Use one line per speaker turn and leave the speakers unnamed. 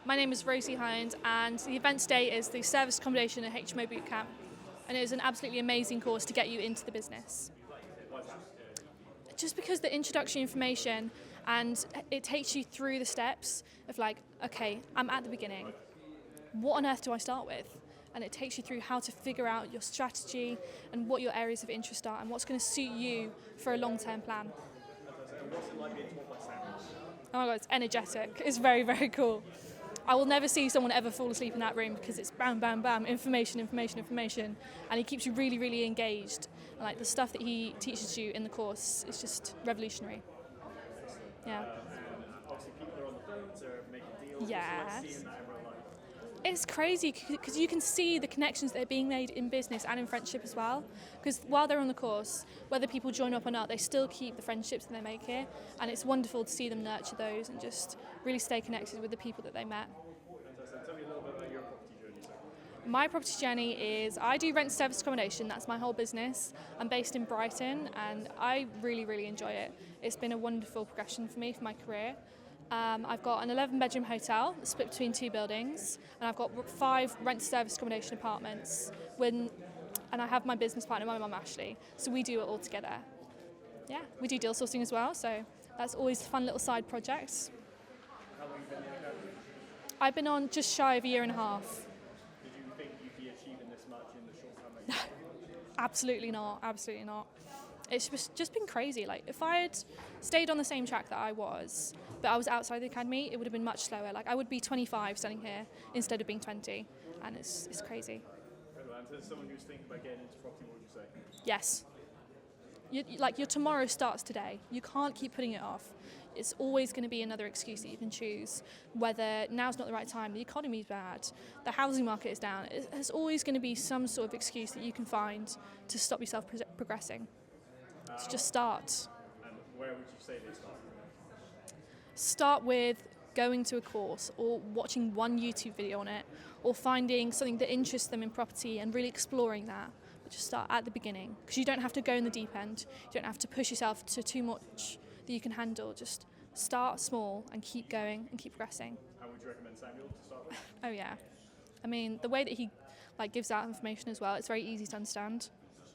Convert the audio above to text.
My name is Rosie and the event today is the Service Accommodation and HMO Bootcamp, and it is an absolutely amazing course to get you into the business. Just because the introductory information and it takes you through the steps of like, okay, I'm at the beginning. What on earth do I start with? And it takes you through how to figure out your strategy and what your areas of interest are and what's going to suit you for a long-term plan. Oh my God, it's energetic. It's very, very cool. I will never see someone ever fall asleep in that room because it's bam, bam, bam, information, and he keeps you really, really engaged. And like the stuff that he teaches you in the course is just revolutionary. Yeah.
Obviously, people are on the phones, they're making deals.
Yes.
Like seeing that in real life.
It's crazy because you can see the connections that are being made in business and in friendship as well. Because while they're on the course, whether people join up or not, they still keep the friendships that they make here. And it's wonderful to see them nurture those and just really stay connected with the people that they met.
Fantastic. Tell me a little bit about your property journey, sir.
My property journey is I do rent service accommodation. That's my whole business. I'm based in Brighton and I really, really enjoy it. It's been a wonderful progression for me for my career. I've got an 11-bedroom hotel split between 2 buildings, and I've got 5 rent-service accommodation apartments. And I have my business partner, my mum Ashley, so we do it all together. Yeah, we do deal sourcing as well, so that's always a fun little side project.
How long have you been in the academy?
I've been on just shy of a year and a half.
Did you think you'd be achieving this much in the short time that you
Absolutely not, absolutely not. It's just been crazy. Like if I had stayed on the same track that I was, but I was outside the academy, it would have been much slower. Like I would be 25 studying here instead of being 20, and it's crazy.
And as someone who's thinking about getting into property, what would you say?
Yes. Like your tomorrow starts today. You can't keep putting it off. It's always going to be another excuse that you can choose, whether now's not the right time, the economy's bad, the housing market is down. There's always going to be some sort of excuse that you can find to stop yourself progressing. So just start.
And where would you say they start?
Start with going to a course or watching one YouTube video on it or finding something that interests them in property and really exploring that. But just start at the beginning because you don't have to go in the deep end. You don't have to push yourself to too much that you can handle. Just start small and keep going and keep progressing.
How would you recommend Samuel to start with?
Oh yeah. I mean, the way that he gives out information as well, it's very easy to understand.